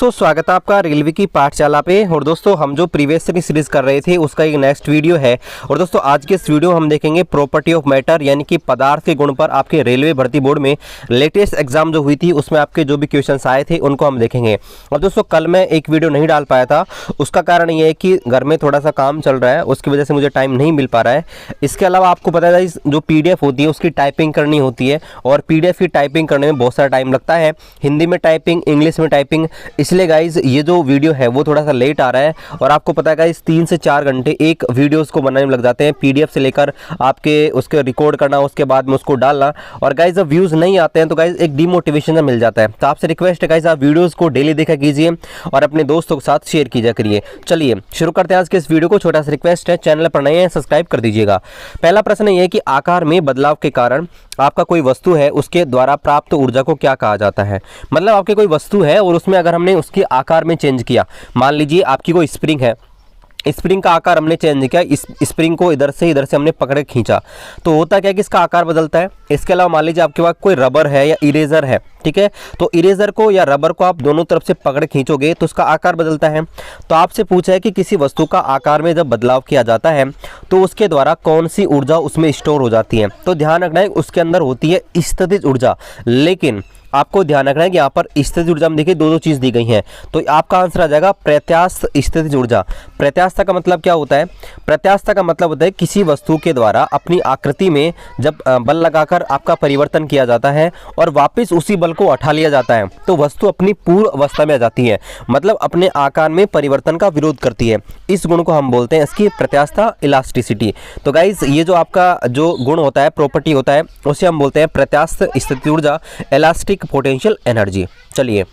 दोस्तों स्वागत है आपका रेलवे की पाठशाला पे। और दोस्तों हम जो प्रीवियस सीरीज कर रहे थे उसका एक नेक्स्ट वीडियो है। और दोस्तों आज के इस वीडियो में हम देखेंगे प्रॉपर्टी ऑफ मैटर यानी कि पदार्थ के गुण पर आपके रेलवे भर्ती बोर्ड में लेटेस्ट एग्जाम जो हुई थी उसमें आपके जो भी क्वेश्चन आए थे उनको हम देखेंगे। और दोस्तों कल मैं एक वीडियो नहीं डाल पाया था, उसका कारण ये है कि घर में थोड़ा सा काम चल रहा है, उसकी वजह से मुझे टाइम नहीं मिल पा रहा है। इसके अलावा आपको पता है जो PDF होती है उसकी टाइपिंग करनी होती है और PDF की टाइपिंग करने में बहुत सारा टाइम लगता है, हिंदी में टाइपिंग, इंग्लिश में टाइपिंग। इसलिए गाइज ये जो वीडियो है वो थोड़ा सा लेट आ रहा है। और आपको पता है गाइज 3 से 4 घंटे एक वीडियोस को बनाने में लग जाते हैं, PDF से लेकर आपके उसके रिकॉर्ड करना, उसके बाद में उसको डालना। और गाइज जब व्यूज़ नहीं आते हैं तो गाइज एक डिमोटिवेशन मिल जाता है। तो आपसे रिक्वेस्ट है गाइज आप वीडियोज़ को डेली देखा कीजिए और अपने दोस्तों के साथ शेयर कीजिए करिए। चलिए शुरू करते हैं आज के इस वीडियो को। छोटा सा रिक्वेस्ट है, चैनल पर नए हैं सब्सक्राइब कर दीजिएगा। पहला प्रश्न ये है कि आकार में बदलाव के कारण आपका कोई वस्तु है उसके द्वारा प्राप्त ऊर्जा को क्या कहा जाता है। मतलब आपकी कोई वस्तु है और उसमें अगर हमने उसके आकार में चेंज किया, मान लीजिए आपकी कोई स्प्रिंग है, स्प्रिंग का आकार हमने चेंज किया, इस स्प्रिंग को इधर से हमने पकड़ के खींचा तो होता क्या है कि इसका आकार बदलता है। इसके अलावा मान लीजिए आपके पास कोई रबर है या इरेजर है, ठीक है, तो इरेजर को या रबर को आप दोनों तरफ से पकड़ खींचोगे तो उसका आकार बदलता है। तो आपसे पूछा है कि किसी वस्तु का आकार में जब बदलाव किया जाता है तो उसके द्वारा कौन सी ऊर्जा उसमें स्टोर हो जाती है। तो ध्यान रखना है उसके अंदर होती है स्थितिज ऊर्जा, लेकिन आपको ध्यान रखना है कि यहाँ पर स्थितिज ऊर्जा में देखिए दो चीज़ दी गई हैं। तो आपका आंसर आ जाएगा प्रत्यास्थ स्थितिज ऊर्जा। प्रत्यास्थ का मतलब क्या होता है? प्रत्यास्थ का मतलब होता है किसी वस्तु के द्वारा अपनी आकृति में जब बल लगाकर आपका परिवर्तन किया जाता है और वापस उसी बल को उठा लिया जाता है तो वस्तु अपनी पूर्व अवस्था में आ जाती है, मतलब अपने आकार में परिवर्तन का विरोध करती है। इस गुण को हम बोलते हैं इसकी प्रत्यास्थ इलास्टिसिटी। तो गाइज ये जो आपका जो गुण होता है, प्रॉपर्टी होता है, उसे हम बोलते हैं प्रत्यास्थ स्थितिज ऊर्जा, इलास्टिक पोटेंशियल एनर्जी। चलिए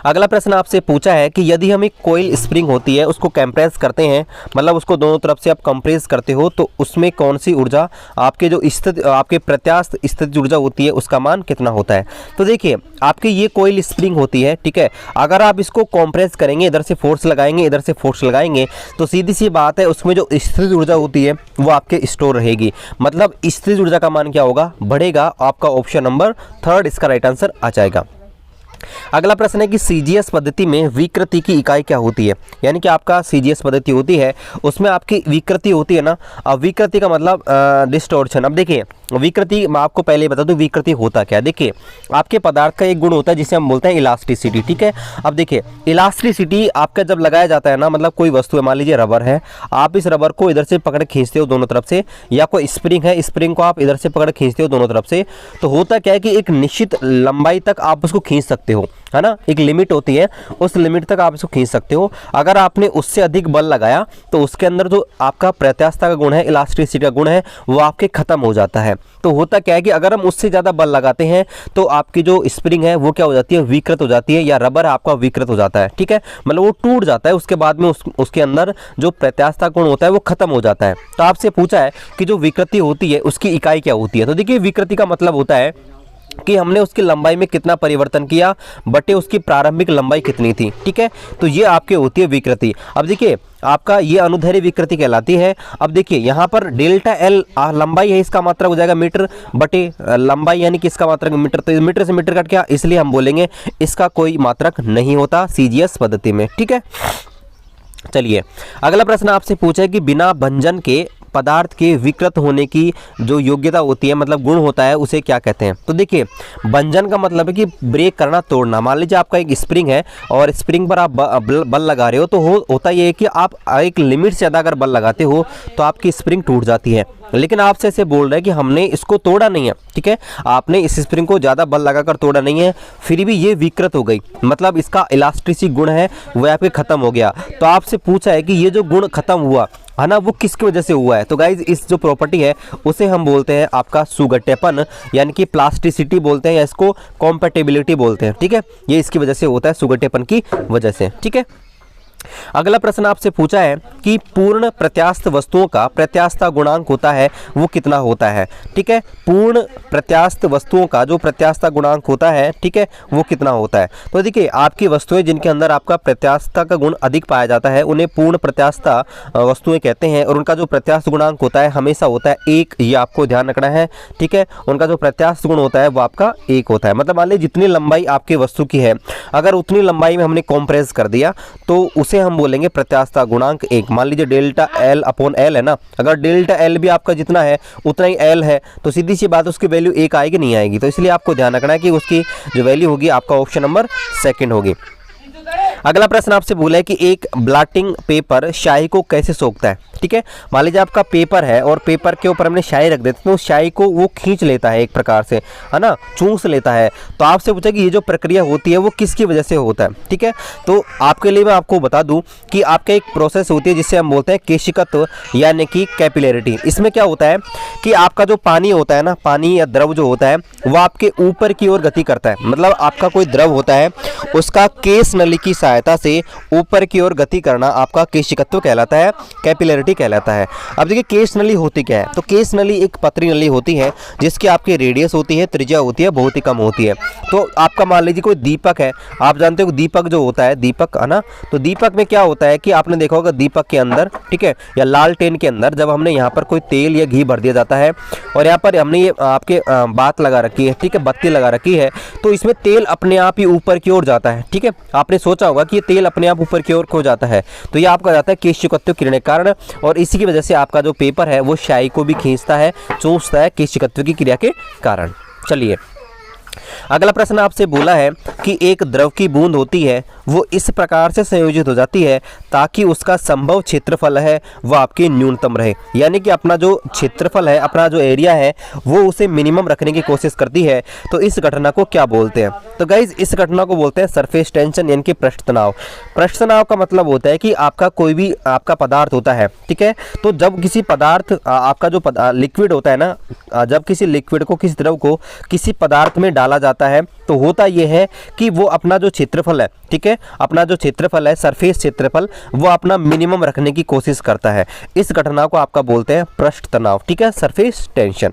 अगला प्रश्न आपसे पूछा है कि यदि हम एक कोयल स्प्रिंग होती है उसको कंप्रेस करते हैं, मतलब उसको दोनों तरफ से आप कंप्रेस करते हो, तो उसमें कौन सी ऊर्जा आपके जो आपके प्रत्यास्थ स्थितिज ऊर्जा होती है उसका मान कितना होता है। तो देखिए आपकी ये कोयल स्प्रिंग होती है, ठीक है, अगर आप इसको कंप्रेस करेंगे, इधर से फोर्स लगाएंगे, इधर से फोर्स लगाएंगे, तो सीधी सी बात है उसमें जो स्थितिज ऊर्जा होती है वो आपके स्टोर रहेगी, मतलब स्थितिज ऊर्जा का मान क्या होगा, बढ़ेगा। आपका ऑप्शन नंबर 3 इसका राइट आंसर आ जाएगा। अगला प्रश्न है कि CGS पद्धति में विकृति की इकाई क्या होती है। यानी कि आपका CGS पद्धति होती है उसमें आपकी विकृति होती है ना। अब विकृति का मतलब डिस्टॉर्शन। अब देखिए विकृति मैं आपको पहले बता दूं विकृति होता क्या है। देखिए आपके पदार्थ का एक गुण होता है जिसे हम बोलते हैं इलास्टिसिटी, ठीक है। अब देखिए इलास्टिसिटी आपका जब लगाया जाता है ना, मतलब कोई वस्तु है, मान लीजिए रबर है, आप इस रबर को इधर से पकड़ खींचते हो दोनों तरफ से, या कोई स्प्रिंग है, स्प्रिंग को आप इधर से पकड़ खींचते हो दोनों तरफ से, तो होता क्या है कि एक निश्चित लंबाई तक आप उसको खींच सकते हो, है ना, एक लिमिट होती है, उस लिमिट तक आप इसको खींच सकते हो। अगर आपने उससे अधिक बल लगाया तो उसके अंदर जो आपका प्रत्यास्थता का गुण है, इलास्टिसिटी का गुण है, वो आपके खत्म हो जाता है। तो होता क्या है कि अगर हम उससे ज़्यादा बल लगाते हैं तो आपकी जो स्प्रिंग है वो क्या हो जाती है, विकृत हो जाती है, या रबर आपका विकृत हो जाता है, ठीक है, मतलब वो टूट जाता है। उसके बाद में उसके अंदर जो प्रत्यास्थता गुण होता है वो खत्म हो जाता है। तो आपसे पूछा है कि जो विकृति होती है उसकी इकाई क्या होती है। तो देखिए विकृति का मतलब होता है कि हमने उसकी लंबाई में कितना परिवर्तन किया बटे उसकी प्रारंभिक लंबाई कितनी थी, ठीक है, तो ये आपके होती है विकृति। अब देखिए आपका ये अनुदैर्ध्य विकृति कहलाती है। अब देखिए यहाँ पर डेल्टा L लंबाई है, इसका मात्रक हो जाएगा मीटर बटे लंबाई, यानी कि इसका मात्रक मीटर, तो मीटर से मीटर कट गया, इसलिए हम बोलेंगे इसका कोई मात्रक नहीं होता CGS पद्धति में, ठीक है। चलिए अगला प्रश्न आपसे पूछा है कि बिना भंजन के पदार्थ के विकृत होने की जो योग्यता होती है, मतलब गुण होता है, उसे क्या कहते हैं। तो देखिए भंजन का मतलब है कि ब्रेक करना, तोड़ना। मान लीजिए आपका एक स्प्रिंग है और स्प्रिंग पर आप बल लगा रहे हो, तो होता ये है कि आप एक लिमिट से ज़्यादा अगर बल लगाते हो तो आपकी स्प्रिंग टूट जाती है। लेकिन आपसे ऐसे बोल रहे हैं कि हमने इसको तोड़ा नहीं है, ठीक है, आपने इस स्प्रिंग को ज़्यादा बल लगाकर तोड़ा नहीं है, फिर भी ये विकृत हो गई, मतलब इसका इलास्टिसिटी गुण है वो आपके खत्म हो गया। तो आपसे पूछा है कि ये जो गुण खत्म हुआ है ना, वो किसकी वजह से हुआ है। तो गाइज इस जो प्रॉपर्टी है उसे हम बोलते हैं आपका सुगठेपन, यानी कि प्लास्टिसिटी बोलते हैं, या इसको कॉम्पैटिबिलिटी बोलते हैं, ठीक है, ये इसकी वजह से होता है, सुगठेपन की वजह से, ठीक है। अगला प्रश्न आपसे पूछा है कि पूर्ण प्रत्यास्थ वस्तुओं का प्रत्यास्थता गुणांक होता है वो कितना होता है। ठीक है, पूर्ण प्रत्यास्थ वस्तुओं का जो प्रत्यास्थता गुणांक होता है, ठीक है, वो कितना होता है। तो देखिए आपकी वस्तुएं जिनके अंदर आपका प्रत्यास्थता का गुण अधिक पाया जाता है उन्हें पूर्ण प्रत्यास्थता वस्तुएं कहते हैं, और उनका जो प्रत्यास्थ गुणांक होता है हमेशा होता है 1, ये आपको ध्यान रखना है। ठीक है, उनका जो प्रत्यास्थ गुण होता है वो आपका 1 होता है। मतलब मान लीजिए जितनी लंबाई आपकी वस्तु की है, अगर उतनी लंबाई में हमने कॉम्प्रेस कर दिया तो उसे हम बोलेंगे प्रत्यास्थता गुणांक 1। मान लीजिए डेल्टा एल अपॉन एल है ना, अगर डेल्टा एल भी आपका जितना है उतना ही एल है तो सीधी सी बात उसकी वैल्यू 1 आएगी, नहीं आएगी। तो इसलिए आपको ध्यान रखना है कि उसकी जो वैल्यू होगी आपका ऑप्शन नंबर 2 होगी। अगला प्रश्न आपसे बोला है कि एक ब्लॉटिंग पेपर स्याही को कैसे सोखता है। ठीक है, मान लीजिए आपका पेपर है और पेपर के ऊपर हमने स्याही रख देते हैं तो स्याही को वो खींच लेता है एक प्रकार से, है ना, चूस लेता है। तो आपसे पूछा कि ये जो प्रक्रिया होती है वो किसकी वजह से होता है। ठीक है, तो आपके लिए मैं आपको बता दूं कि आपका एक प्रोसेस होती है जिससे हम बोलते हैं केशिकत्व यानी कि कैपिलरिटी। इसमें क्या होता है कि आपका जो पानी होता है ना, पानी या द्रव जो होता है वो आपके ऊपर की ओर गति करता है। मतलब आपका कोई द्रव होता है उसका केस नली की सहायता से ऊपर की ओर गति करना आपका केशिकत्व कहलाता है, कैपिलरिटी कहलाता है। अब देखिए केश नली होती क्या है, तो केश नली एक पतली नली होती है जिसकी आपकी रेडियस होती है, त्रिज्या होती है बहुत ही कम होती है। तो आपका मान लीजिए कोई दीपक है, आप जानते हो दीपक जो होता है, दीपक है ना, तो दीपक में क्या होता है कि आपने देखा होगा दीपक के अंदर, ठीक है, या लालटेन के अंदर जब हमने यहाँ पर कोई तेल या घी भर दिया जाता है और यहाँ पर हमने ये आपके बात लगा रखी है, ठीक है, बत्ती लगा रखी है, तो इसमें तेल अपने आप ही ऊपर की ओर जाता है। ठीक है, आपने सोचा होगा कि ये तेल अपने आप ऊपर की ओर क्यों जाता है, तो ये आपका जाता है केशिकत्व किरण के कारण, और इसी की वजह से आपका जो पेपर है वो स्याही को भी खींचता है, चूसता है केशिकत्व की क्रिया के कारण। चलिए अगला प्रश्न आपसे बोला है कि एक द्रव की बूंद होती है वो इस प्रकार से संयोजित हो जाती है ताकि उसका संभव क्षेत्रफल है वो आपके न्यूनतम रहे। यानी कि अपना जो क्षेत्रफल है, अपना जो एरिया है वो उसे मिनिमम रखने की कोशिश करती है। तो इस घटना को क्या बोलते हैं? तो गाइज इस घटना को बोलते हैं सरफेस टेंशन यानी कि पृष्ठ तनाव। पृष्ठ तनाव का मतलब होता है कि आपका कोई भी आपका पदार्थ होता है, ठीक है, तो जब किसी पदार्थ आपका जो लिक्विड होता है ना, जब किसी लिक्विड को, किसी द्रव को किसी पदार्थ में डाला जाता है तो होता यह है कि वो अपना जो क्षेत्रफल है, ठीक है, अपना जो क्षेत्रफल है, सरफेस क्षेत्रफल, वो अपना मिनिमम रखने की कोशिश करता है। इस घटना को आपका बोलते हैं पृष्ठ तनाव, ठीक है, सरफेस टेंशन।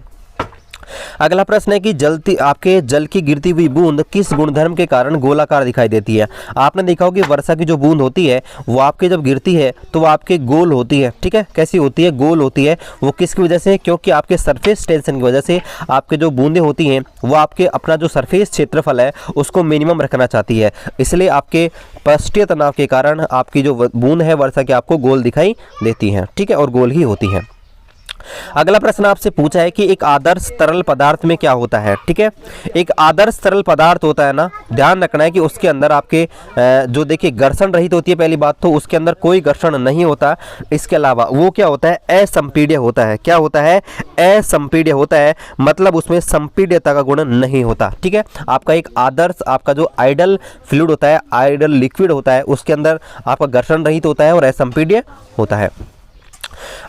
अगला प्रश्न है कि आपके जल की गिरती हुई बूंद किस गुणधर्म के कारण गोलाकार दिखाई देती है। आपने देखा होगा कि वर्षा की जो बूंद होती है वो आपके जब गिरती है तो वो आपके गोल होती है, ठीक है, कैसी होती है, गोल होती है। वो किसकी वजह से? क्योंकि आपके सरफेस टेंशन की वजह से आपके जो बूंदें होती हैं वो आपके अपना जो सरफेस क्षेत्रफल है उसको मिनिमम रखना चाहती है, इसलिए आपके पृष्ठीय तनाव के कारण आपकी जो बूंद है वर्षा की आपको गोल दिखाई देती है, ठीक है, और गोल ही होती है। अगला प्रश्न आपसे पूछा है कि एक आदर्श तरल पदार्थ में क्या होता है। ठीक है, एक आदर्श तरल पदार्थ होता है ना, ध्यान रखना है कि उसके अंदर आपके जो देखिए घर्षण रहित होती है, पहली बात तो उसके अंदर कोई घर्षण नहीं होता। इसके अलावा वो क्या होता है? असंपीड्य होता है। क्या होता है? असंपीड्य होता है, मतलब उसमें संपीड्यता का गुण नहीं होता। ठीक है, आपका एक आदर्श, आपका जो आइडल फ्लूइड होता है, आइडल लिक्विड होता है, उसके अंदर आपका घर्षण रहित होता है और असंपीड्य होता है।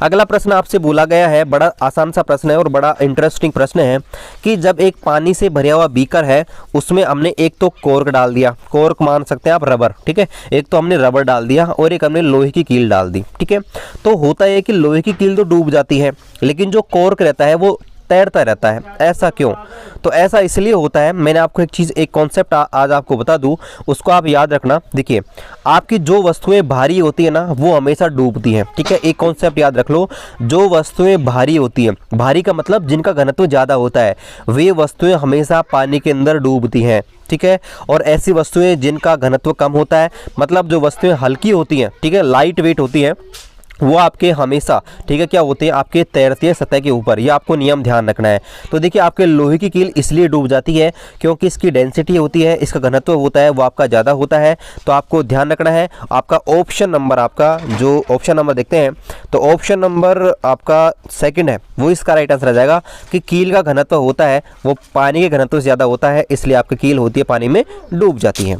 अगला प्रश्न आपसे बोला गया है, बड़ा आसान सा प्रश्न है और बड़ा इंटरेस्टिंग प्रश्न है कि जब एक पानी से भरा हुआ बीकर है उसमें हमने एक तो कॉर्क डाल दिया, कॉर्क मान सकते हैं आप रबर, ठीक है, एक तो हमने रबर डाल दिया और एक हमने लोहे की कील डाल दी, ठीक है। तो होता है कि लोहे की कील तो डूब जाती है लेकिन जो कॉर्क रहता है वो तैरता रहता है। ऐसा क्यों? तो ऐसा इसलिए होता है, मैंने आपको एक चीज़, एक कॉन्सेप्ट आज आपको बता दूं, उसको आप याद रखना। देखिए आपकी जो वस्तुएं भारी होती है ना वो हमेशा डूबती हैं, ठीक है, एक कॉन्सेप्ट याद रख लो, जो वस्तुएं भारी होती हैं, भारी का मतलब जिनका घनत्व ज़्यादा होता है, वे वस्तुएं हमेशा पानी के अंदर डूबती हैं, ठीक है। और ऐसी वस्तुएं जिनका घनत्व कम होता है, मतलब जो वस्तुएं हल्की होती हैं, ठीक है, लाइट वेट होती हैं, वो आपके हमेशा, ठीक है, क्या होते हैं, आपके तैरती है सतह के ऊपर। ये आपको नियम ध्यान रखना है। तो देखिए आपके लोहे की कील इसलिए डूब जाती है क्योंकि इसकी डेंसिटी होती है, इसका घनत्व होता है वो आपका ज़्यादा होता है। तो आपको ध्यान रखना है। आपका ऑप्शन नंबर, आपका जो ऑप्शन नंबर देखते हैं तो ऑप्शन नंबर आपका सेकंड है वो इसका राइट आंसर आ जाएगा कि कील का घनत्व होता है वो पानी के घनत्व से ज़्यादा होता है, इसलिए आपकी कील होती है पानी में डूब जाती है।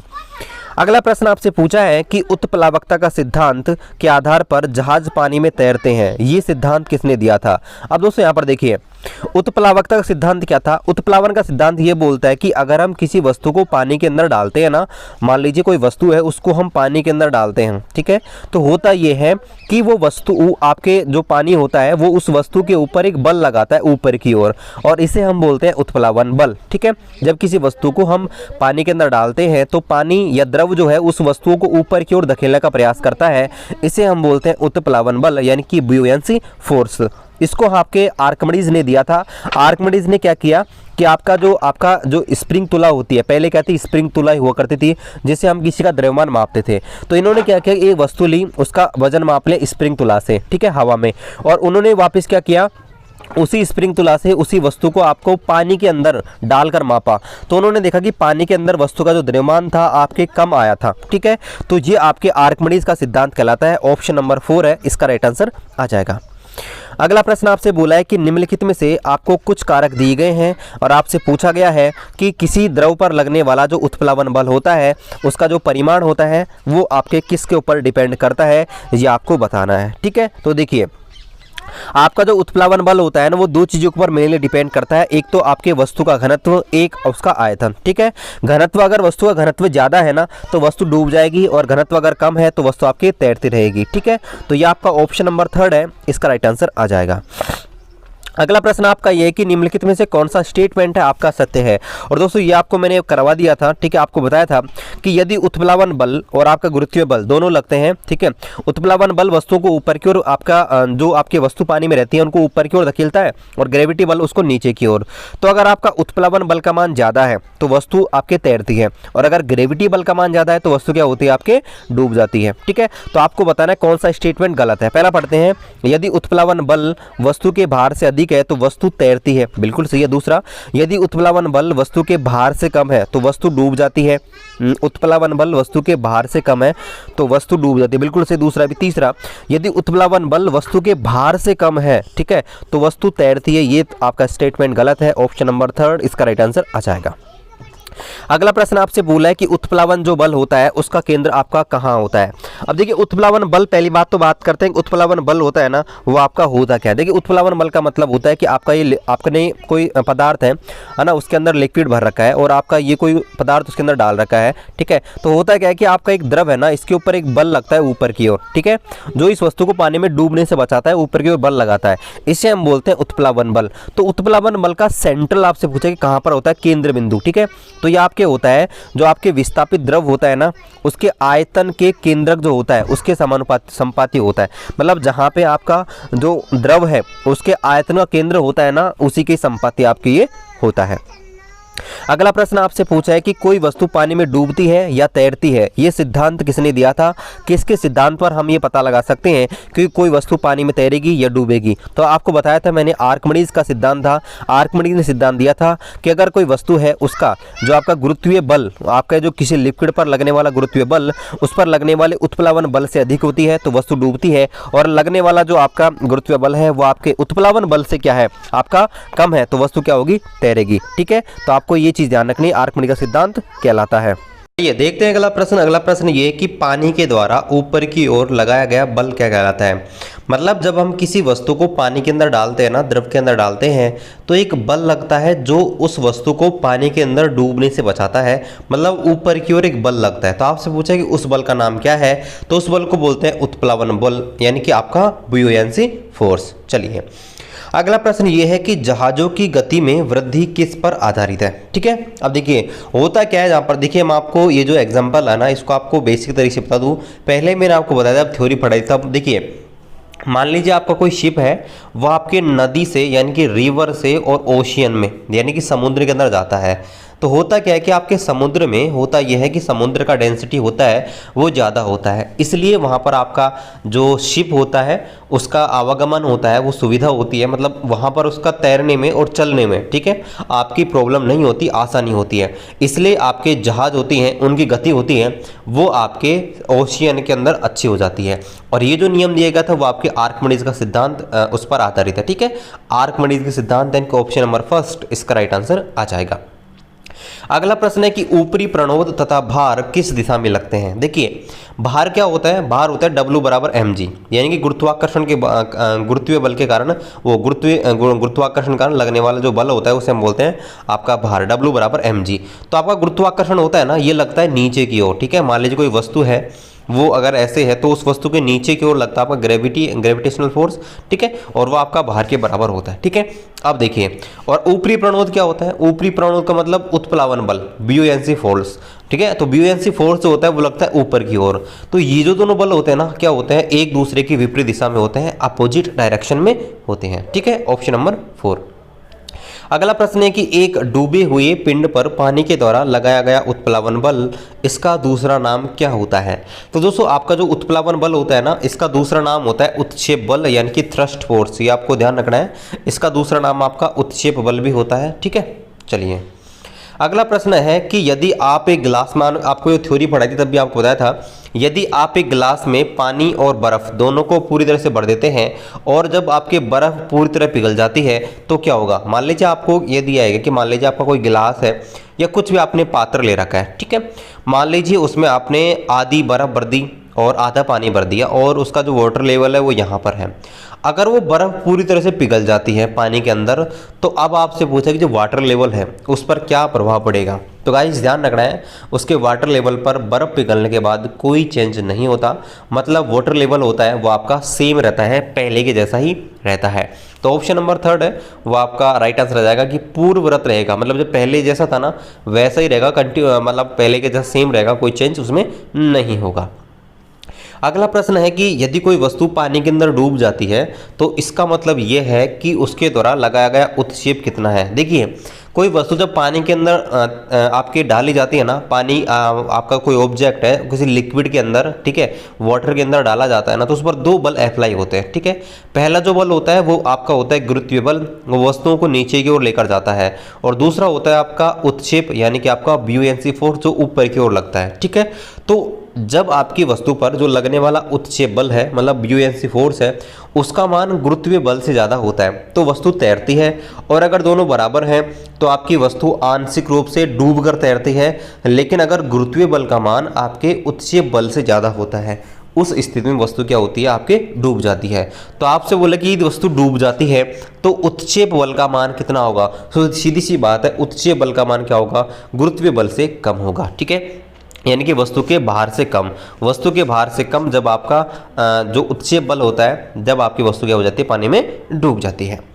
अगला प्रश्न आपसे पूछा है कि उत्प्लावकता का सिद्धांत के आधार पर जहाज पानी में तैरते हैं, ये सिद्धांत किसने दिया था। अब दोस्तों यहाँ पर देखिए उत्प्लावकता का सिद्धांत क्या था? उत्प्लावन का सिद्धांत ये बोलता है कि अगर हम किसी वस्तु को पानी के अंदर डालते हैं ना, मान लीजिए कोई वस्तु है उसको हम पानी के अंदर डालते हैं, ठीक है, तो होता ये है कि वो वस्तु आपके जो पानी होता है वो उस वस्तु के ऊपर एक बल लगाता है ऊपर की ओर, और इसे हम बोलते हैं उत्प्लावन बल, ठीक है। जब किसी वस्तु को हम पानी के अंदर डालते हैं तो पानी या द्रव जो है उस वस्तुओं को ऊपर की ओर धकेलने का प्रयास करता है, इसे हम बोलते हैं उत्प्लावन बल यानी कि बुयोंसी फोर्स। इसको आपके आर्किमिडीज ने दिया था। आर्किमिडीज ने क्या किया कि आपका जो स्प्रिंग तुला होती है, पहले क्या थी, स्प्रिंग तुला हुआ करती थी जिससे हम किसी का द्रव्यमान मापते थे, तो इन्होंने क्या किया, एक वस्तु ली, उसका वजन माप ले स्प्रिंग तुला से, ठीक है, हवा में, और उन्होंने वापस क्या किया, उसी स्प्रिंग तुला से उसी वस्तु को आपको पानी के अंदर डालकर मापा, तो उन्होंने देखा कि पानी के अंदर वस्तु का जो द्रव्यमान था आपके कम आया था, ठीक है। तो ये आपके आर्किमिडीज का सिद्धांत कहलाता है। ऑप्शन नंबर 4 है इसका राइट आंसर आ जाएगा। अगला प्रश्न आपसे बोला है कि निम्नलिखित में से आपको कुछ कारक दिए गए हैं और आपसे पूछा गया है कि किसी द्रव पर लगने वाला जो उत्प्लावन बल होता है उसका जो परिमाण होता है वो आपके किसके ऊपर डिपेंड करता है, ये आपको बताना है, ठीक है। तो देखिए, आपका जो उत्प्लावन बल होता है ना वो दो चीजों के ऊपर मेनली डिपेंड करता है। एक तो आपके वस्तु का घनत्व, एक उसका आयतन, ठीक है। घनत्व, अगर वस्तु का घनत्व ज्यादा है ना तो वस्तु डूब जाएगी, और घनत्व अगर कम है तो वस्तु आपकी तैरती रहेगी, ठीक है। तो ये आपका ऑप्शन नंबर 3 है, इसका राइट आंसर आ जाएगा। अगला प्रश्न आपका ये है कि निम्नलिखित में से कौन सा स्टेटमेंट है आपका सत्य है। और दोस्तों ये आपको मैंने करवा दिया था, ठीक है, आपको बताया था कि यदि उत्प्लावन बल और आपका गुरुत्वीय बल दोनों लगते हैं, ठीक है, उत्प्लावन बल वस्तुओं को ऊपर की ओर, आपका जो आपके वस्तु पानी में रहती है उनको ऊपर की ओर धकेलता है, और ग्रेविटी बल उसको नीचे की ओर। तो अगर आपका उत्प्लावन बल का मान ज़्यादा है तो वस्तु आपके तैरती है, और अगर ग्रेविटी बल का मान ज़्यादा है तो वस्तु क्या होती है, आपके डूब जाती है, ठीक है। तो आपको बताना है कौन सा स्टेटमेंट गलत है। पहला पढ़ते हैं, यदि उत्प्लावन बल वस्तु के भार से अधिक है तो वस्तु तैरती है, बिल्कुल सही है। दूसरा, यदि उत्प्लावन बल वस्तु के भार से कम है तो वस्तु डूब जाती है। उत्प्लावन बल वस्तु के भार से कम है तो वस्तु डूब जाती है, बिल्कुल सही। दूसरा भी। तीसरा, यदि उत्प्लावन बल वस्तु के भार से कम है, ठीक है, तो वस्तु तैरती है, ये आपका स्टेटमेंट गलत है। ऑप्शन नंबर 3 इसका राइट आंसर आ जाएगा। अगला प्रश्न आपसे बोला है कि उत्प्लावन जो बल होता है उसका केंद्र आपका कहाँ होता है। अब देखिए, उत्प्लावन बल, पहली बात तो बात करते हैं उत्प्लावन बल होता है ना वो आपका होता क्या है। देखिए, उत्प्लावन बल का मतलब होता है कि आपका ये आपने कोई पदार्थ है ना, उसके अंदर लिक्विड भर रखा है और आपका ये कोई पदार्थ उसके अंदर डाल रखा है, ठीक है। तो होता क्या है कि आपका एक द्रव है ना, इसके ऊपर एक बल लगता है ऊपर की ओर, ठीक है, जो इस वस्तु को पानी में डूबने से बचाता है, ऊपर की ओर बल लगाता है, इसे हम बोलते हैं उत्प्लावन बल। तो उत्प्लावन बल का सेंट्रल आपसे पूछा कि कहाँ पर होता है, केंद्र बिंदु, ठीक है। तो ये आपके होता है जो आपके विस्थापित द्रव होता है ना उसके आयतन के केंद्रक जो होता है उसके समानुपाती होता है। मतलब जहां पे आपका जो द्रव है उसके आयतन का केंद्र होता है ना उसी के संपाती आपके ये होता है। अगला प्रश्न आपसे पूछा है कि कोई वस्तु पानी में डूबती है या तैरती है, ये सिद्धांत किसने दिया था। किसके सिद्धांत पर हम ये पता लगा सकते हैं कि कोई वस्तु पानी में तैरेगी या डूबेगी। तो आपको बताया था मैंने, आर्किमिडीज का सिद्धांत था। आर्किमिडीज ने सिद्धांत दिया था कि अगर कोई वस्तु है उसका जो आपका गुरुत्वीय बल, आपका जो किसी लिक्विड पर लगने वाला गुरुत्वीय बल उस पर लगने वाले उत्प्लावन बल से अधिक होती है तो वस्तु डूबती है, और लगने वाला जो आपका गुरुत्वीय बल है वो आपके उत्प्लावन बल से क्या है, आपका कम है, तो वस्तु क्या होगी, तैरेगी, ठीक है। तो आपको ये चीज ध्यान रखनी, आर्किमिडीज का सिद्धांत कहलाता है। ये देखते हैं अगला प्रश्न। अगला प्रश्न ये कि पानी के द्वारा ऊपर की ओर लगाया गया बल क्या कहलाता है। मतलब जब हम किसी वस्तु को पानी के अंदर डालते हैं ना, द्रव के अंदर डालते हैं, तो एक बल लगता है जो उस वस्तु को पानी के अंदर डूबने से बचाता है। मतलब ऊपर की ओर एक बल लगता है। तो आपसे पूछा कि उस बल का नाम क्या है, तो उस बल को बोलते हैं उत्प्लावन बल, यानी कि आपका बुयोंसी फोर्स। चलिए, अगला प्रश्न ये है कि जहाजों की गति में वृद्धि किस पर आधारित है, ठीक है। अब देखिए होता क्या है, यहाँ पर देखिए मैं आपको ये जो एग्जांपल है ना इसको आपको बेसिक तरीके से बता दूँ। पहले मैंने आपको बताया था, अब थ्योरी पढ़ाई था। अब देखिए, मान लीजिए आपका कोई शिप है, वह आपके नदी से यानी कि रिवर से और ओशियन में यानी कि समुद्र के अंदर जाता है। तो होता क्या है कि आपके समुद्र में होता यह है कि समुद्र का डेंसिटी होता है वो ज़्यादा होता है, इसलिए वहाँ पर आपका जो शिप होता है उसका आवागमन होता है, वो सुविधा होती है। मतलब वहाँ पर उसका तैरने में और चलने में, ठीक है, आपकी प्रॉब्लम नहीं होती, आसानी होती है। इसलिए आपके जहाज होती हैं उनकी गति होती है वो आपके ओशियन के अंदर अच्छी हो जाती है। और ये जो नियम दिया गया था वो आपके आर्किमिडीज का सिद्धांत उस पर आधारित है, ठीक है। आर्किमिडीज के सिद्धांत यानी कि ऑप्शन नंबर 1 इसका राइट आंसर आ जाएगा। अगला प्रश्न है कि ऊपरी प्रणोद तथा भार किस दिशा में लगते हैं। देखिए भार क्या होता है, भार होता है W बराबर mg, यानी कि गुरुत्वाकर्षण के गुरुत्वीय बल के कारण वो गुरुत्वाकर्षण के कारण लगने वाला जो बल होता है उसे हम बोलते हैं आपका भार, W बराबर mg। तो आपका गुरुत्वाकर्षण होता है ना, ये लगता है नीचे की ओर, ठीक है। मान लीजिए कोई वस्तु है, वो अगर ऐसे है तो उस वस्तु के नीचे की ओर लगता है आपका ग्रेविटेशनल फोर्स, ठीक है, और वो आपका भार के बराबर होता है, ठीक है। अब देखिए, और ऊपरी प्रणोद क्या होता है, ऊपरी प्रणोद का मतलब उत्प्लावन बल, ब्यूयेंसी फोर्स, ठीक है। तो ब्यूयेंसी फोर्स जो होता है वो लगता है ऊपर की ओर। तो ये जो दोनों बल होते हैं ना, क्या होते हैं, एक दूसरे की विपरीत दिशा में होते हैं, अपोजिट डायरेक्शन में होते हैं, ठीक है। Option number 4। अगला प्रश्न है कि एक डूबे हुए पिंड पर पानी के द्वारा लगाया गया उत्प्लावन बल, इसका दूसरा नाम क्या होता है। तो दोस्तों आपका जो उत्प्लावन बल होता है ना, इसका दूसरा नाम होता है उत्क्षेप बल, यानी कि थ्रस्ट फोर्स, ये आपको ध्यान रखना है। इसका दूसरा नाम आपका उत्क्षेप बल भी होता है, ठीक है। चलिए अगला प्रश्न है कि यदि आप एक गिलास में, आपको ये थ्योरी पढ़ाई थी तब भी आपको बताया था, यदि आप एक गिलास में पानी और बर्फ दोनों को पूरी तरह से भर देते हैं और जब आपके बर्फ पूरी तरह पिघल जाती है तो क्या होगा। मान लीजिए आपको ये दिया है कि मान लीजिए आपका कोई गिलास है या कुछ भी आपने पात्र ले रखा है, ठीक है। मान लीजिए उसमें आपने आधी बर्फ भर दी और आधा पानी भर दिया और उसका जो वाटर लेवल है वो यहाँ पर है। अगर वो बर्फ़ पूरी तरह से पिघल जाती है पानी के अंदर, तो अब आपसे पूछा कि जो वाटर लेवल है उस पर क्या प्रभाव पड़ेगा। तो गाइस ध्यान रखना है, उसके वाटर लेवल पर बर्फ़ पिघलने के बाद कोई चेंज नहीं होता, मतलब वाटर लेवल होता है वो आपका सेम रहता है, पहले के जैसा ही रहता है। तो ऑप्शन नंबर 3 है वो आपका राइट आंसर आ जाएगा कि पूर्ववत रहेगा, मतलब जो पहले जैसा था ना वैसा ही रहेगा, मतलब पहले के जैसा सेम रहेगा, कोई चेंज उसमें नहीं होगा। अगला प्रश्न है कि यदि कोई वस्तु पानी के अंदर डूब जाती है तो इसका मतलब ये है कि उसके द्वारा लगाया गया उत्क्षेप कितना है। देखिए कोई वस्तु जब पानी के अंदर आपके डाली जाती है ना, पानी आपका कोई ऑब्जेक्ट है किसी लिक्विड के अंदर, ठीक है, वाटर के अंदर डाला जाता है ना, तो उस पर 2 बल अप्लाई होते हैं, ठीक है। पहला जो बल होता है वो आपका होता है गुरुत्वीय बल, वो वस्तुओं को नीचे की ओर लेकर जाता है, और दूसरा होता है आपका उत्क्षेप यानी कि आपका ब्यूयेंसी फोर्स जो ऊपर की ओर लगता है, ठीक है। तो जब आपकी वस्तु पर जो लगने वाला उत्क्षेप बल है मतलब ब्यूयेंसी फोर्स है उसका मान गुरुत्वीय बल से ज़्यादा होता है तो वस्तु तैरती है, और अगर दोनों बराबर हैं तो आपकी वस्तु आंशिक रूप से डूबकर तैरती है। लेकिन अगर गुरुत्वीय बल का मान आपके उत्क्षेप बल से ज़्यादा होता है उस स्थिति में वस्तु क्या होती है, आपके डूब जाती है। तो आपसे बोले कि वस्तु डूब जाती है तो उत्क्षेप बल का मान कितना होगा, तो सीधी सी बात है उत्क्षेप बल का मान क्या होगा, गुरुत्वीय बल से कम होगा, ठीक है। यानी कि वस्तु के भार से कम, वस्तु के भार से कम जब आपका जो उत्क्षेप बल होता है जब आपकी वस्तु क्या हो जाती है, पानी में डूब जाती है।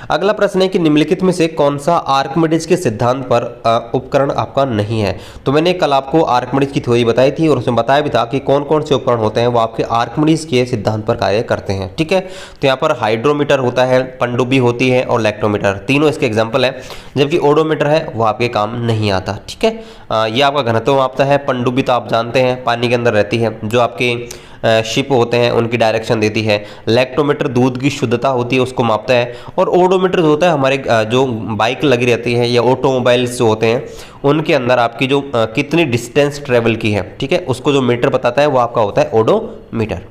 अगला प्रश्न है कि निम्नलिखित में से कौन सा आर्किमिडीज के सिद्धांत पर उपकरण आपका नहीं है। तो मैंने कल आपको आर्किमिडीज की थ्योरी बताई थी और उसमें बताया भी था कि कौन कौन से उपकरण होते हैं वो आपके आर्किमिडीज के सिद्धांत पर कार्य करते हैं, ठीक है। तो यहाँ पर हाइड्रोमीटर होता है, पनडुब्बी होती है और लैक्टोमीटर, तीनों इसके एग्जाम्पल है। जबकि ओडोमीटर है वो आपके काम नहीं आता, ठीक है। ये आपका घनत्व मापता है। पनडुब्बी तो आप जानते हैं पानी के अंदर रहती है, जो आपके शिप होते हैं उनकी डायरेक्शन देती है। लैक्टोमीटर दूध की शुद्धता होती है उसको मापता है, और ओडोमीटर जो होता है हमारे जो बाइक लगी रहती है या ऑटोमोबाइल्स जो होते हैं उनके अंदर आपकी जो कितनी डिस्टेंस ट्रेवल की है, ठीक है, उसको जो मीटर बताता है वो आपका होता है ओडोमीटर।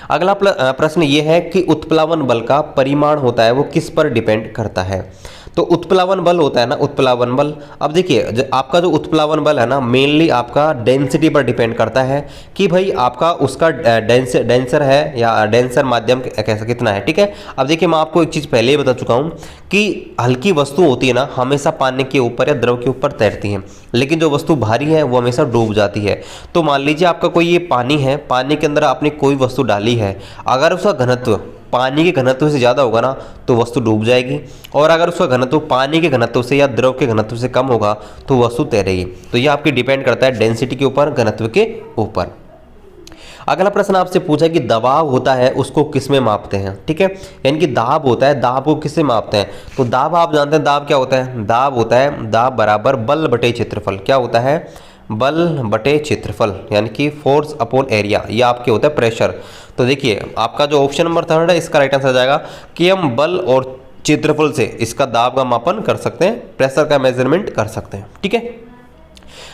अगला प्रश्न ये है कि उत्प्लावन बल का परिमाण होता है वो किस पर डिपेंड करता है। तो उत्प्लावन बल होता है ना, उत्प्लावन बल, अब देखिए आपका जो उत्प्लावन बल है ना मेनली आपका डेंसिटी पर डिपेंड करता है कि भाई आपका उसका डेंसर है या डेंसर माध्यम कैसा कितना है, ठीक है। अब देखिए मैं आपको एक चीज़ पहले ही बता चुका हूँ कि हल्की वस्तु होती है ना हमेशा पानी के ऊपर या द्रव के ऊपर तैरती हैं, लेकिन जो वस्तु भारी है वो हमेशा डूब जाती है। तो मान लीजिए आपका कोई ये पानी है, पानी के अंदर आपने कोई वस्तु डाली है, अगर उसका घनत्व पानी के घनत्व से ज़्यादा होगा ना तो वस्तु डूब जाएगी, और अगर उसका घनत्व पानी के घनत्व से या द्रव के घनत्व से कम होगा तो वस्तु तैरेगी। तो ये आपकी डिपेंड करता है डेंसिटी के ऊपर, घनत्व के ऊपर। अगला प्रश्न आपसे पूछा कि दबाव होता है उसको किस में मापते हैं, ठीक है, यानी कि दाब होता है, दाब को किससे मापते हैं। तो दाब आप जानते हैं, दाब क्या होता है, दाब होता है दाब बराबर बल बटे क्षेत्रफल। क्या होता है, बल बटे क्षेत्रफल, यानी कि फोर्स अपॉन एरिया, ये आपके होता है प्रेशर। तो देखिए आपका जो ऑप्शन नंबर 3 है इसका राइट आंसर आ जाएगा कि हम बल और क्षेत्रफल से इसका दाब का मापन कर सकते हैं, प्रेशर का मेजरमेंट कर सकते हैं, ठीक है।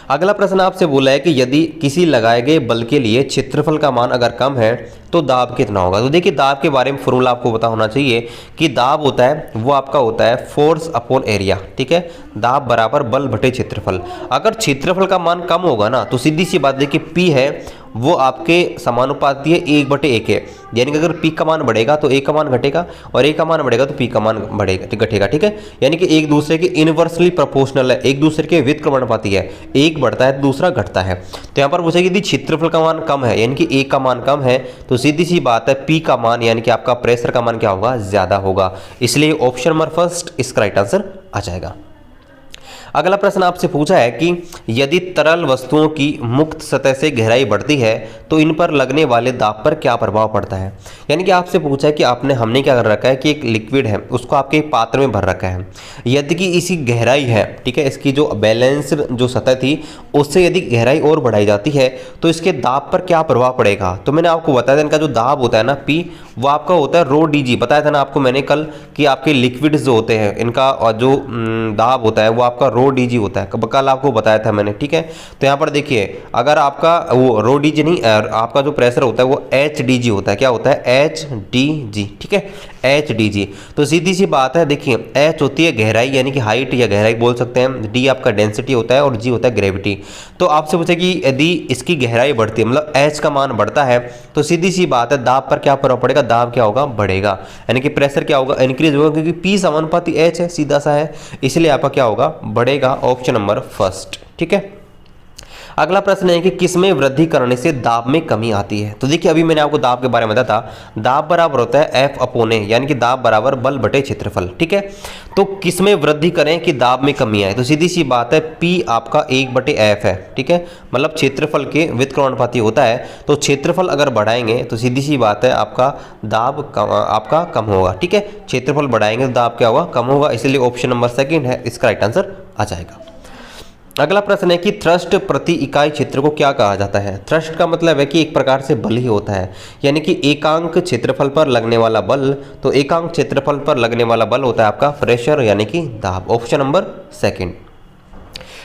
अगला प्रश्न आपसे बोला है कि यदि किसी लगाए गए बल के लिए क्षेत्रफल का मान अगर कम है तो दाब कितना होगा। तो देखिए दाब के बारे में फॉर्मूला आपको पता होना चाहिए कि दाब होता है वो आपका होता है फोर्स अपॉन एरिया, ठीक है। दाब बराबर बल बटे क्षेत्रफल। अगर क्षेत्रफल का मान कम होगा ना तो सीधी सी बात देखिए पी है वो आपके समानुपाती है 1/1 है, यानी कि अगर पी का मान बढ़ेगा तो ए का मान घटेगा और ए का मान बढ़ेगा तो पी का मान बढ़ेगा घटेगा, ठीक है। यानी कि एक दूसरे के इनवर्सली प्रोपोर्शनल है, एक दूसरे के व्युत्क्रमानुपाती है, एक बढ़ता है दूसरा घटता है। तो यहाँ पर पूछेगी यदि क्षेत्रफल का मान कम है यानी कि ए का मान कम है तो सीधी सी बात है पी का मान यानी कि आपका प्रेशर का मान क्या होगा, ज्यादा होगा। इसलिए ऑप्शन नंबर फर्स्ट इसका राइट आंसर आ जाएगा। अगला प्रश्न आपसे पूछा है कि यदि तरल वस्तुओं की मुक्त सतह से गहराई बढ़ती है तो इन पर लगने वाले दाब पर क्या प्रभाव पड़ता है। यानी कि आपसे पूछा है कि हमने क्या कर रखा है कि एक लिक्विड है उसको आपके एक पात्र में भर रखा है, यदि कि इसी गहराई है, ठीक है, इसकी जो बैलेंस जो सतह थी उससे यदि गहराई और बढ़ाई जाती है तो इसके दाब पर क्या प्रभाव पड़ेगा। तो मैंने आपको बताया था इनका जो दाब होता है ना पी वो आपका होता है रो डी जी, बताया था ना आपको मैंने कल कि आपके लिक्विड्स जो होते हैं इनका जो दाब होता है वो आपका रो डी जी होता है, कल आपको बताया था मैंने, ठीक है। तो यहाँ पर देखिए अगर आपका वो रो डी जी नहीं आपका जो प्रेशर होता है वो एच डी जी होता है, क्या होता है एच डी जी, ठीक है, एच डी जी। तो सीधी सी बात है देखिए एच होती है गहराई यानी कि हाइट या गहराई बोल सकते हैं, डी आपका डेंसिटी होता है और जी होता है ग्रेविटी। तो आपसे पूछे कि यदि इसकी गहराई बढ़ती है मतलब एच का मान बढ़ता है तो सीधी सी बात है दाब पर क्या प्रभाव पड़ेगा, दाब क्या होगा, बढ़ेगा, यानी कि प्रेशर क्या होगा, इंक्रीज होगा, क्योंकि पी समानुपाती एच है, सीधा सा है, इसलिए आपका क्या होगा, बढ़ेगा। ऑप्शन नंबर फर्स्ट, ठीक है। अगला प्रश्न है कि किसमें वृद्धि करने से दाब में कमी आती है। तो देखिए अभी मैंने आपको दाब के बारे में बताया था, दाब बराबर होता है एफ अपॉन ए, यानी कि दाब बराबर बल बटे क्षेत्रफल, ठीक है। तो किसमें वृद्धि करें कि दाब में कमी आए, तो सीधी सी बात है पी आपका 1/f है, ठीक है, मतलब क्षेत्रफल के व्युत्क्रमानुपाती होता है। तो क्षेत्रफल अगर बढ़ाएंगे तो सीधी सी बात है आपका दाब आपका कम होगा, ठीक है, क्षेत्रफल बढ़ाएंगे तो दाब क्या होगा, कम होगा, इसलिए ऑप्शन नंबर सेकंड है इसका राइट आंसर आ जाएगा। अगला प्रश्न है कि थ्रस्ट प्रति इकाई क्षेत्र को क्या कहा जाता है। थ्रस्ट का मतलब है कि एक प्रकार से बल ही होता है, यानी कि एकांक क्षेत्रफल पर लगने वाला बल। तो एकांक क्षेत्रफल पर लगने वाला बल होता है आपका प्रेशर यानी कि दाब। Option number second.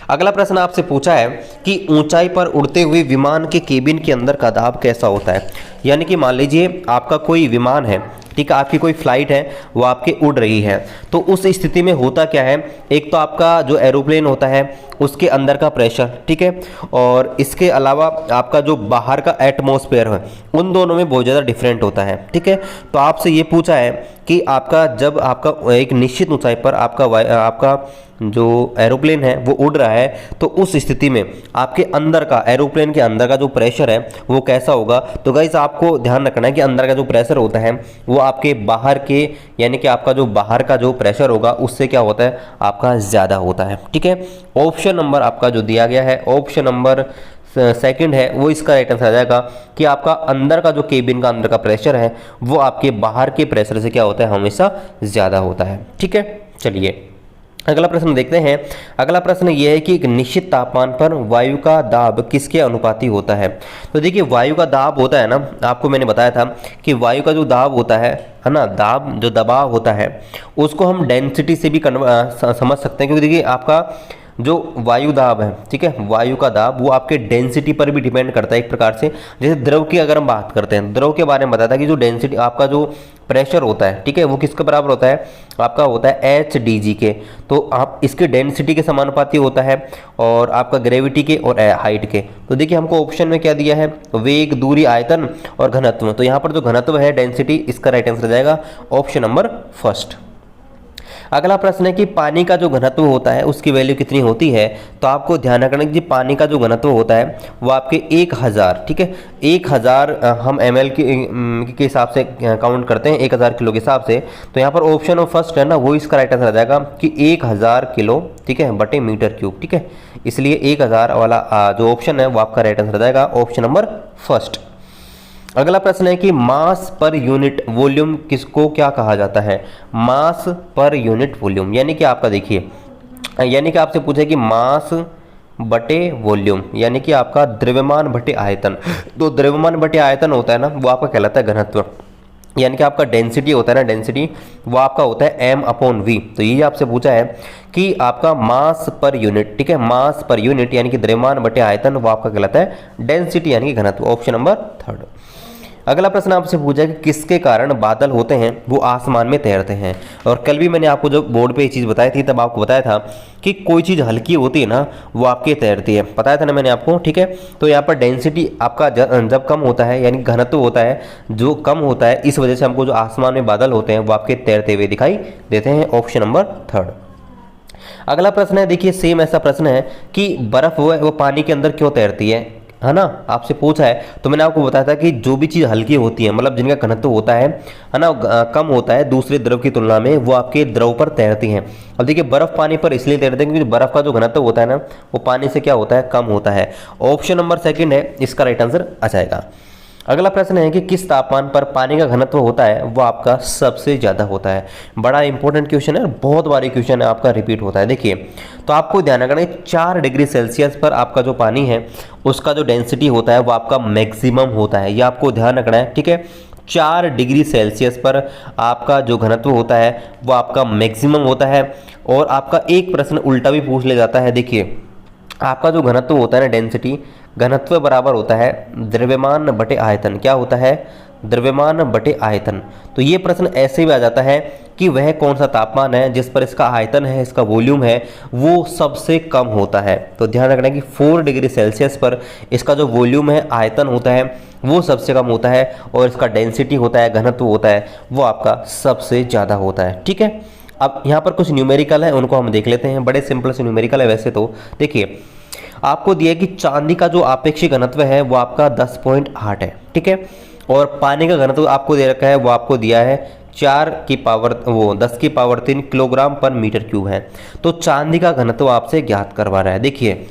अगला प्रश्न आपसे पूछा है कि ऊंचाई पर उड़ते हुए विमान के केबिन के अंदर का दाब कैसा होता है। यानी कि मान लीजिए आपका कोई विमान है, ठीक है, आपकी कोई फ्लाइट है वो आपके उड़ रही है, तो उस स्थिति में होता क्या है, एक तो आपका जो एरोप्लेन होता है उसके अंदर का प्रेशर, ठीक है, और इसके अलावा आपका जो बाहर का एटमॉस्फेयर है उन दोनों में बहुत ज़्यादा डिफरेंट होता है, ठीक है। तो आपसे ये पूछा है कि आपका जब आपका एक निश्चित ऊंचाई पर आपका जो एरोप्लेन है वो उड़ रहा है तो उस स्थिति में आपके अंदर का एरोप्लेन के अंदर का जो प्रेशर है वो कैसा होगा। तो गाइस आपको ध्यान रखना है कि अंदर का जो प्रेशर होता है वो आपके बाहर के यानी कि आपका जो बाहर का जो प्रेशर होगा उससे क्या होता है, आपका ज़्यादा होता है, ठीक है। ऑप्शन नंबर आपका जो दिया गया है ऑप्शन नंबर सेकंड है वो इसका राइट आंसर आ जाएगा कि आपका अंदर का जो केबिन का अंदर का प्रेशर है वो आपके बाहर के प्रेशर से क्या होता है, हमेशा ज़्यादा होता है, ठीक है। चलिए अगला प्रश्न देखते हैं। अगला प्रश्न ये है कि एक निश्चित तापमान पर वायु का दाब किसके अनुपाती होता है। तो देखिए वायु का दाब होता है ना, आपको मैंने बताया था कि वायु का जो दाब होता है ना, दाब जो दबाव होता है उसको हम डेंसिटी से भी समझ सकते हैं, क्योंकि देखिए आपका जो वायु दाब है, ठीक है, वायु का दाब वो आपके डेंसिटी पर भी डिपेंड करता है एक प्रकार से। जैसे द्रव की अगर हम बात करते हैं, द्रव के बारे में बताया था कि जो डेंसिटी आपका जो प्रेशर होता है, ठीक है, वो किसके बराबर होता है, आपका होता है एच डी जी के। तो आप इसके डेंसिटी के समानुपाती होता है और आपका ग्रेविटी के और हाइट के। तो देखिए हमको ऑप्शन में क्या दिया है, वेग, दूरी, आयतन और घनत्व। तो यहाँ पर जो घनत्व है डेंसिटी, इसका राइट आंसर जाएगा ऑप्शन नंबर फर्स्ट। अगला प्रश्न है कि पानी का जो घनत्व होता है उसकी वैल्यू कितनी होती है। तो आपको ध्यान रखना कि पानी का जो घनत्व होता है वो आपके 1000, ठीक है, 1000 हम ml के हिसाब से काउंट करते हैं, 1000 किलो के हिसाब से। तो यहाँ पर ऑप्शन ऑफ फर्स्ट है ना वो इसका राइट आंसर आ जाएगा कि 1000 किलो, ठीक है, बटे मीटर क्यूब, ठीक है, इसलिए 1000 वाला जो ऑप्शन है वो आपका राइट आंसर आ जाएगा ऑप्शन नंबर फर्स्ट। अगला प्रश्न है कि मास पर यूनिट वॉल्यूम किसको क्या कहा जाता है। मास पर यूनिट वॉल्यूम यानी कि आपका देखिए, यानी कि आपसे पूछे कि मास बटे वॉल्यूम यानी कि आपका द्रव्यमान बटे आयतन। तो द्रव्यमान बटे आयतन होता है ना वो आपका कहलाता है घनत्व। यानी कि आपका डेंसिटी होता है ना, डेंसिटी वो आपका होता है m/v। तो ये आपसे पूछा है कि आपका मास पर यूनिट, ठीक है, मास पर यूनिट यानी कि द्रव्यमान बटे आयतन, वो आपका कहलाता है डेंसिटी यानी कि घनत्व। Option number 3। अगला प्रश्न आपसे पूछा है कि किसके कारण बादल होते हैं वो आसमान में तैरते हैं। और कल भी मैंने आपको जो बोर्ड पे ये चीज़ बताई थी, तब आपको बताया था कि कोई चीज़ हल्की होती है ना वो आपके तैरती है, बताया था ना मैंने आपको, ठीक है। तो यहाँ पर डेंसिटी आपका जब कम होता है यानी घनत्व होता है जो कम होता है, इस वजह से हमको जो आसमान में बादल होते हैं वो आपके तैरते हुए दिखाई देते हैं। Option number 3। अगला प्रश्न है, देखिए सेम ऐसा प्रश्न है कि बर्फ वो पानी के अंदर क्यों तैरती है ना, आपसे पूछा है। तो मैंने आपको बताया था कि जो भी चीज़ हल्की होती है, मतलब जिनका घनत्व होता है ना, कम होता है दूसरे द्रव की तुलना में, वो आपके द्रव पर तैरती हैं। अब देखिए बर्फ पानी पर इसलिए तैरते हैं क्योंकि बर्फ का जो घनत्व होता है ना वो पानी से क्या होता है, कम होता है। ऑप्शन नंबर 2 है इसका राइट आंसर आ जाएगा। अगला प्रश्न है कि किस तापमान पर पानी का घनत्व होता है वो आपका सबसे ज़्यादा होता है। बड़ा इंपॉर्टेंट क्वेश्चन है, बहुत बारी क्वेश्चन है, आपका रिपीट होता है। देखिए तो आपको ध्यान रखना है 4 डिग्री सेल्सियस पर आपका जो पानी है उसका जो डेंसिटी होता है वो आपका मैक्सिमम होता है, ये आपको ध्यान रखना है, ठीक है। 4 डिग्री सेल्सियस पर आपका जो घनत्व होता है वो आपका मैक्सिमम होता है। और आपका एक प्रश्न उल्टा भी पूछ ले जाता है। देखिए आपका जो घनत्व होता है ना, डेंसिटी, घनत्व बराबर होता है द्रव्यमान बटे आयतन। क्या होता है, द्रव्यमान बटे आयतन। तो ये प्रश्न ऐसे भी आ जाता है कि वह कौन सा तापमान है जिस पर इसका आयतन है, इसका वॉल्यूम है, वो सबसे कम होता है। तो ध्यान रखना कि 4 डिग्री सेल्सियस पर इसका जो वॉल्यूम है, आयतन होता है, वो सबसे कम होता है। और इसका डेंसिटी होता है, घनत्व होता है, वो आपका सबसे ज़्यादा होता है, ठीक है। अब यहाँ पर कुछ न्यूमेरिकल है, उनको हम देख लेते हैं। बड़े सिंपल से न्यूमेरिकल है वैसे तो। देखिए आपको दिया है कि चांदी का जो आपेक्षिक घनत्व है वो आपका 10.8 है, ठीक है। और पानी का घनत्व आपको दे रखा है, वो आपको दिया है 10 की पावर 3 किलोग्राम पर मीटर क्यूब है। तो चांदी का घनत्व आपसे ज्ञात करवा रहा है। देखिए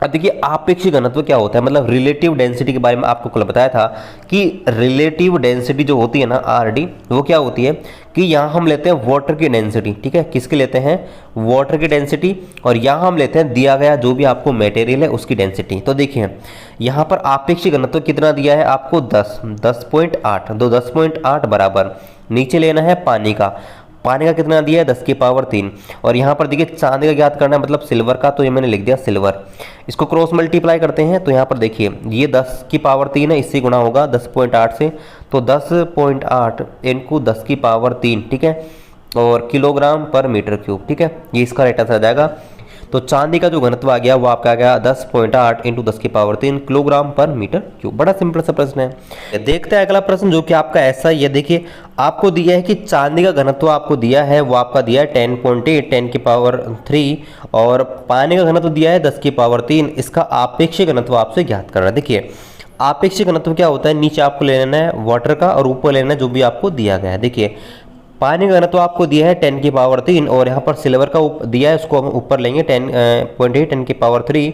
अब देखिए आपेक्षिक घनत्व क्या होता है, मतलब रिलेटिव डेंसिटी के बारे में आपको कल बताया था कि रिलेटिव डेंसिटी जो होती है ना, RD, वो क्या होती है कि यहाँ हम लेते हैं वाटर की डेंसिटी, ठीक है। किसकी लेते हैं, वाटर की डेंसिटी। और यहाँ हम लेते हैं दिया गया जो भी आपको मटेरियल है उसकी डेंसिटी। तो देखिए यहाँ पर आपेक्षिक घनत्व कितना दिया है आपको, 10.8। तो 10.8 बराबर नीचे लेना है पानी का। पानी का कितना दिया है, 10 की पावर 3। और यहाँ पर देखिए चांदी का ज्ञात करना है, मतलब सिल्वर का, तो ये मैंने लिख दिया सिल्वर। इसको क्रॉस मल्टीप्लाई करते हैं तो यहाँ पर देखिए ये 10 की पावर 3 है, इससे गुणा होगा 10.8 से। तो 10.8 इनटू 10 की पावर 3, ठीक है, और किलोग्राम पर मीटर क्यूब, ठीक है। ये इसका राइट आंसर आ जाएगा। तो चांदी का जो घनत्व आ गया वो आपका आ गया 10.8 इंटू 10 की पावर 3 किलोग्राम पर मीटर क्यूब। बड़ा सिंपल सा प्रश्न है। देखते हैं अगला प्रश्न जो कि आपका ऐसा ही है। देखिए आपको दिया है कि चांदी का घनत्व आपको दिया है, वो आपका दिया है 10.8 10 की पावर 3, और पानी का घनत्व दिया है 10 की पावर 3। इसका आपेक्षिक घनत्व आपसे ज्ञात करना है। देखिए आपेक्षिक घनत्व क्या होता है, नीचे आपको ले लेना है वाटर का और ऊपर लेना है जो भी आपको दिया गया है। देखिए पानी का घनत्व आपको दिया है 10 की पावर 3, और यहाँ पर सिल्वर का दिया है, उसको हम ऊपर लेंगे 10.8 10 की पावर 3।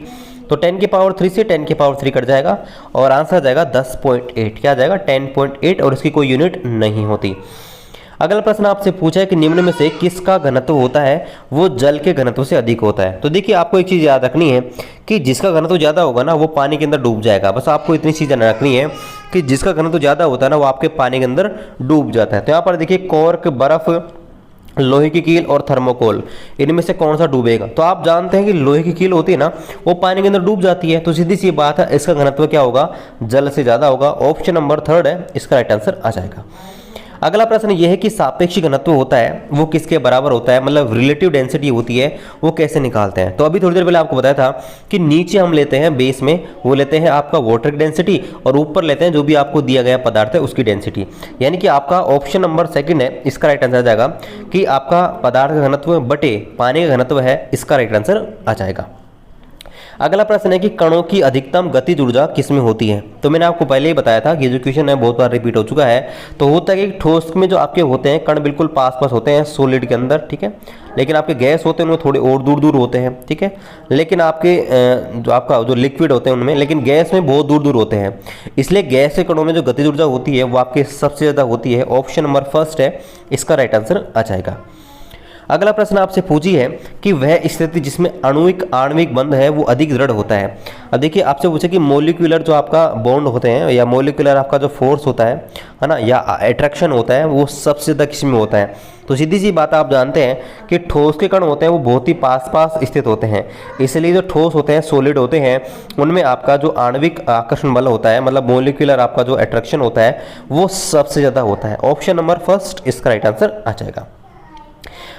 तो 10 की पावर 3 से 10 की पावर 3 कट जाएगा और आंसर आ जाएगा 10.8। क्या आ जाएगा, 10.8, और इसकी कोई यूनिट नहीं होती। अगला प्रश्न आपसे पूछा है कि निम्न में से किसका घनत्व होता है वो जल के घनत्व से अधिक होता है। तो देखिए आपको एक चीज़ याद रखनी है कि जिसका घनत्व ज़्यादा होगा ना वो पानी के अंदर डूब जाएगा। बस आपको इतनी चीज़ याद रखनी है कि जिसका घनत्व ज़्यादा होता है ना वो आपके पानी के अंदर डूब जाता है। तो यहाँ पर देखिए कॉर्क, बर्फ, लोहे की कील और थर्मोकोल, इनमें से कौन सा डूबेगा। तो आप जानते हैं कि लोहे की कील होती है ना वो पानी के अंदर डूब जाती है। तो सीधी सी बात है इसका घनत्व क्या होगा, जल से ज़्यादा होगा। ऑप्शन नंबर 3 है इसका राइट आंसर आ जाएगा। अगला प्रश्न यह है कि सापेक्षिक घनत्व होता है वो किसके बराबर होता है, मतलब रिलेटिव डेंसिटी होती है वो कैसे निकालते हैं। तो अभी थोड़ी देर पहले आपको बताया था कि नीचे हम लेते हैं बेस में, वो लेते हैं आपका वाटर की डेंसिटी, और ऊपर लेते हैं जो भी आपको दिया गया पदार्थ है उसकी डेंसिटी। यानी कि आपका ऑप्शन नंबर 2 है इसका राइट आंसर आ जाएगा कि आपका पदार्थ का घनत्व बटे पानी का घनत्व है, इसका राइट आंसर आ जाएगा। अगला प्रश्न है कि कणों की अधिकतम गतिज ऊर्जा किसमें होती है। तो मैंने आपको पहले ही बताया था कि ये जो क्वेश्चन है बहुत बार रिपीट हो चुका है। तो होता है कि ठोस में जो आपके होते हैं कण बिल्कुल पास पास होते हैं सॉलिड के अंदर, ठीक है, लेकिन आपके गैस होते हैं उनमें थोड़े और दूर दूर होते हैं, ठीक है। लेकिन आपके जो आपका जो लिक्विड होते हैं उनमें, लेकिन गैस में बहुत दूर दूर होते हैं। इसलिए गैस के कणों में जो गतिज ऊर्जा होती है वो आपके सबसे ज़्यादा होती है। ऑप्शन नंबर 1 है इसका राइट आंसर आ जाएगा। अगला प्रश्न आपसे पूछी है कि वह स्थिति जिसमें आणविक बंध है वो अधिक दृढ़ होता है। अब देखिए आपसे पूछे कि मोलिकुलर जो आपका बॉन्ड होते हैं या मोलिकुलर आपका जो फोर्स होता है ना, या अट्रैक्शन होता है, वो सबसे ज़्यादा किस में होता है। तो सीधी सी बात आप जानते हैं कि ठोस के कण होते हैं वो बहुत ही पास पास स्थित होते हैं, इसलिए जो ठोस होते हैं, सॉलिड होते हैं, उनमें आपका जो आणविक आकर्षण बल होता है, मतलब मोलिकुलर आपका जो अट्रैक्शन होता है वो सबसे ज़्यादा होता है। ऑप्शन नंबर फर्स्ट इसका राइट आंसर आ जाएगा।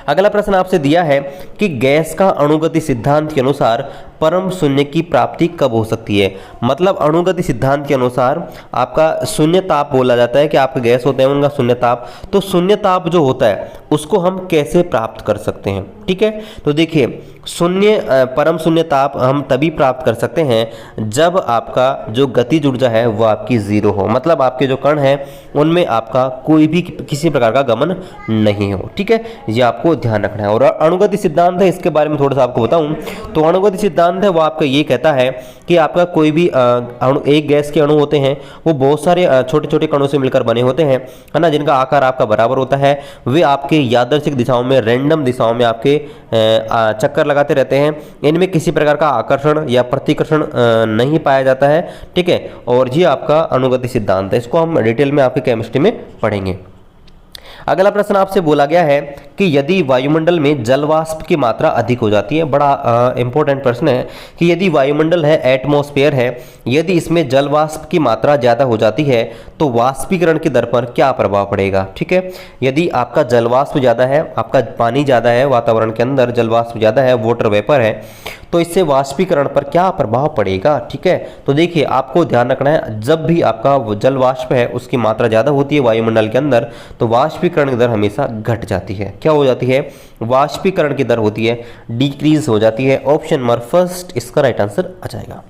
अगला प्रश्न आपसे दिया है कि गैस का अणुगति सिद्धांत के अनुसार परम शून्य की प्राप्ति कब हो सकती है। मतलब अणुगति सिद्धांत के अनुसार आपका शून्य ताप बोला जाता है कि आपके गैस होते हैं उनका शून्य ताप, तो शून्य ताप जो होता है उसको हम कैसे प्राप्त कर सकते हैं। ठीक है, तो देखिए परम शून्य ताप हम तभी प्राप्त कर सकते हैं जब आपका जो गतिज ऊर्जा है वो आपकी जीरो हो, मतलब आपके जो कण हैं उनमें आपका कोई भी किसी प्रकार का गमन नहीं हो। ठीक है, ये आपको ध्यान रखना है। और अणुगति सिद्धांत है, इसके बारे में थोड़ा सा आपको बताऊं तो अणुगति सिद्धांत है वो आपका ये कहता है कि आपका कोई भी एक गैस के अणु होते हैं वो बहुत सारे छोटे छोटे कणों से मिलकर बने होते हैं, है ना, जिनका आकार आपका बराबर होता है। वे आपके यादृच्छिक दिशाओं में, रैंडम दिशाओं में आपके चक्कर लगाते रहते हैं। इनमें किसी प्रकार का आकर्षण या प्रतिकर्षण नहीं पाया जाता है। ठीक है, और ये आपका अणुगति सिद्धांत है, इसको हम डिटेल में आपके केमिस्ट्री में पढ़ेंगे। अगला प्रश्न आपसे बोला गया है कि यदि वायुमंडल में जल वाष्प की मात्रा अधिक हो जाती है, बड़ा इंपॉर्टेंट प्रश्न है कि यदि वायुमंडल है, एटमॉस्फेयर है, यदि इसमें जल वाष्प की मात्रा ज़्यादा हो जाती है तो वाष्पीकरण की दर पर क्या प्रभाव पड़ेगा। ठीक है, यदि आपका जल वाष्प ज़्यादा है, आपका पानी ज़्यादा है, वातावरण के अंदर जल वाष्प ज़्यादा है, वाटर वेपर है, तो इससे वाष्पीकरण पर क्या प्रभाव पड़ेगा। ठीक है, तो देखिए आपको ध्यान रखना है, जब भी आपका जल वाष्प है उसकी मात्रा ज़्यादा होती है वायुमंडल के अंदर तो वाष्पीकरण की दर हमेशा घट जाती है। क्या हो जाती है, वाष्पीकरण की दर होती है डिक्रीज हो जाती है। ऑप्शन नंबर फर्स्ट इसका राइट आंसर आ जाएगा।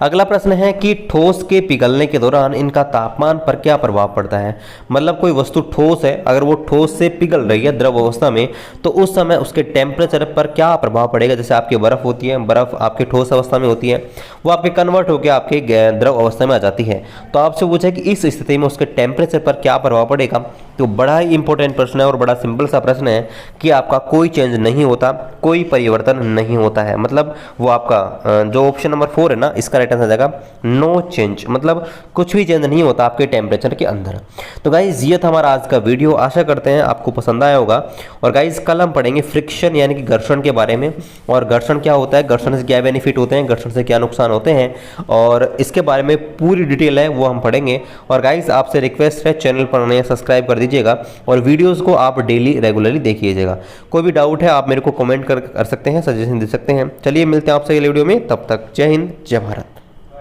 अगला प्रश्न है कि ठोस के पिघलने के दौरान इनका तापमान पर क्या प्रभाव पड़ता है। मतलब कोई वस्तु ठोस है, अगर वो ठोस से पिघल रही है द्रव अवस्था में तो उस समय उसके टेम्परेचर पर क्या प्रभाव पड़ेगा। जैसे आपकी बर्फ होती है, बर्फ आपके ठोस अवस्था में होती है, वो आपके कन्वर्ट होकर आपके द्रव अवस्था में आ जाती है, तो आपसे पूछा कि इस स्थिति में उसके टेम्परेचर पर क्या प्रभाव पड़ेगा। तो बड़ा ही इंपॉर्टेंट प्रश्न है और बड़ा सिंपल सा प्रश्न है कि आपका कोई चेंज नहीं होता, कोई परिवर्तन नहीं होता है। मतलब वो आपका जो ऑप्शन नंबर 4 है ना, इसका राइट आंसर आ जाएगा नो चेंज, मतलब कुछ भी चेंज नहीं होता आपके टेम्परेचर के अंदर। तो गाइज ये था हमारा आज का वीडियो, आशा करते हैं आपको पसंद आया होगा। और गाइज कल हम पढ़ेंगे फ्रिक्शन यानी कि घर्षण के बारे में, और घर्षण क्या होता है, घर्षण से क्या बेनिफिट होते हैं, घर्षण से क्या नुकसान होते हैं, और इसके बारे में पूरी डिटेल है वो हम पढ़ेंगे। और गाइज आपसे रिक्वेस्ट है चैनल पर नए सब्सक्राइब कर दीजिएगा और वीडियोस को आप डेली रेगुलरली देखिएगा। कोई भी डाउट है आप मेरे को कमेंट कर सकते हैं, सजेशन दे सकते हैं। चलिए मिलते हैं आपसे अगले वीडियो में, तब तक जय हिंद जय भारत।